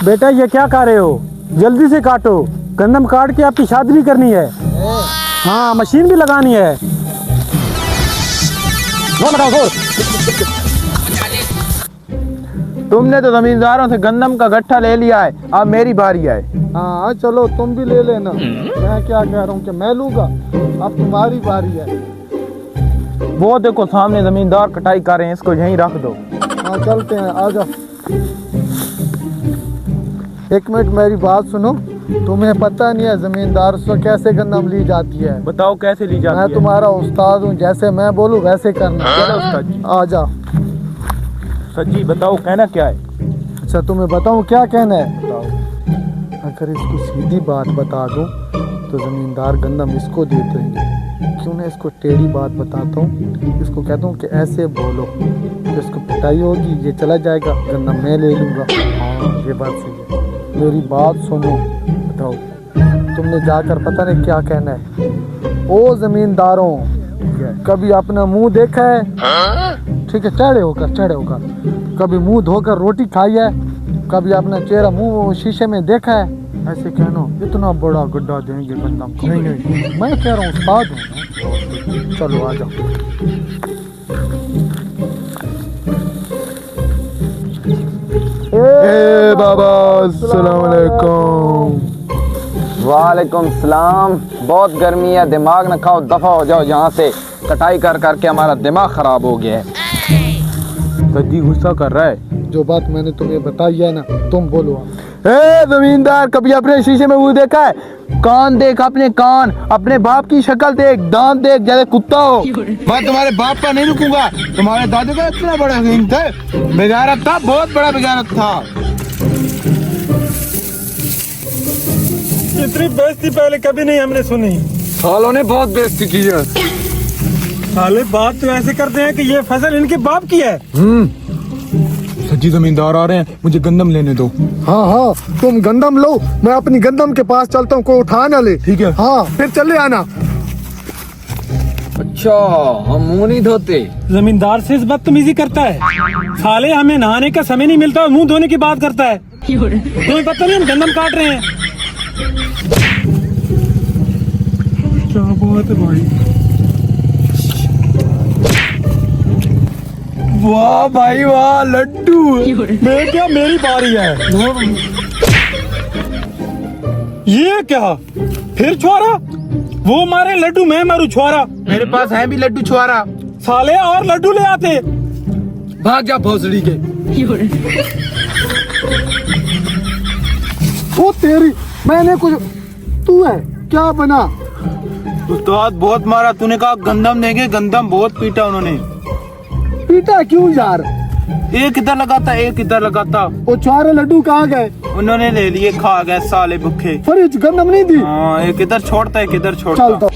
बेटा ये क्या कर रहे हो? जल्दी से काटो, गंदम काट के आपकी शादी भी करनी है। हाँ, मशीन भी लगानी है। तुमने तो जमींदारों से गंदम का गट्ठा ले लिया है, अब मेरी बारी है। हाँ चलो तुम भी ले लेना। मैं क्या कह रहा हूँ कि मैं लूँगा, अब तुम्हारी बारी है। वो देखो सामने जमींदार कटाई कर रहे हैं, इसको यहीं रख दो। हाँ चलते हैं, आ जाओ। एक मिनट मेरी बात सुनो, तुम्हें पता नहीं है जमींदार से कैसे गंदम ली जाती है? बताओ कैसे ली जाती है? मैं तुम्हारा उस्ताद हूँ, जैसे मैं बोलूँ वैसे करना। चलो उस्ताद जी। आ जाओ। सच्ची बताओ कहना क्या है? अच्छा तुम्हें बताऊँ क्या कहना है? बताओ। अगर इसको सीधी बात बता दूँ तो जमींदार गंदम इसको दे देंगे। क्यों ना इसको टेढ़ी बात बताता हूँ, इसको कहता हूँ कि ऐसे बोलो तो इसको पिटाई होगी, ये चला जाएगा, गंदम मैं ले लूँगा। हाँ ये बात सही है। मेरी बात सुनो, बताओ तुमने जाकर पता नहीं क्या कहना है। ओ जमींदारों, कभी अपना मुंह देखा है? ठीक है, टेढ़े होकर कभी मुंह धोकर रोटी खाई है? कभी अपना चेहरा मुंह शीशे में देखा है? ऐसे कहना इतना बड़ा गड्ढा देंगे गंदम का। नहीं मैं कह रहा हूँ उस्ताद हूँ। चलो आ जाओ। ए बाबा अस्सलाम वालेकुम। वालेकुम सलाम। बहुत गर्मी है, दिमाग न खाओ, दफा हो जाओ यहाँ से। कटाई कर करके हमारा दिमाग खराब हो गया है। सज्जी गुस्सा कर रहा है। जो बात मैंने तुम्हें बताई है ना, तुम बोलो। ए जमींदार, कभी अपने शीशे में मुंह देखा है? कान देख अपने कान, अपने बाप की शक्ल देख, दांत देख, जैसे कुत्ता हो। मैं तुम्हारे बाप का नहीं रुकूंगा। तुम्हारे दादू का इतना बड़ा सीन था, बेगारत था, बहुत बड़ा बेगारत था। इतनी बेइज्जती पहले कभी नहीं हमने सुनी। सालों ने बहुत बेइज्जती की है। साले बात तो ऐसे करते हैं कि ये फसल इनके बाप की है। सच्ची जमींदार आ रहे हैं, मुझे गंदम लेने दो। हाँ हाँ तुम गंदम लो, मैं अपनी गंदम के पास चलता हूँ, कोई उठा ना ले। ठीक है। हाँ फिर चले आना। अच्छा हम मुंह नहीं धोते? जमींदार से इस बदतमीजी करता है। साले हमें नहाने का समय नहीं मिलता और मुंह धोने की बात करता है। तुम्हें पता नहीं हम गंदम काट रहे हैं। क्या बात है भाई? वाह भाई वाह, लड्डू। मैं क्या, मेरी बारी है। ये क्या फिर छुआरा? वो मारे लड्डू, मैं मारू छुआरा। मेरे पास है भी लड्डू छुआरा। साले और लड्डू ले आते। भाग जा भोसड़ी के। वो तेरी, मैंने कुछ, तू है क्या बना? उस्ताद बहुत मारा, तूने कहा गंदम देंगे, गंदम बहुत पीटा उन्होंने। पीटा क्यों यार? एक इधर लगाता, एक इधर लगाता। वो चारे लड्डू कहाँ गए? उन्होंने ले लिए, खा गए साले भूखे। फ्रिज गंदम नहीं दी। हाँ, एक इधर छोड़ता, एक इधर छोड़ता। चल तो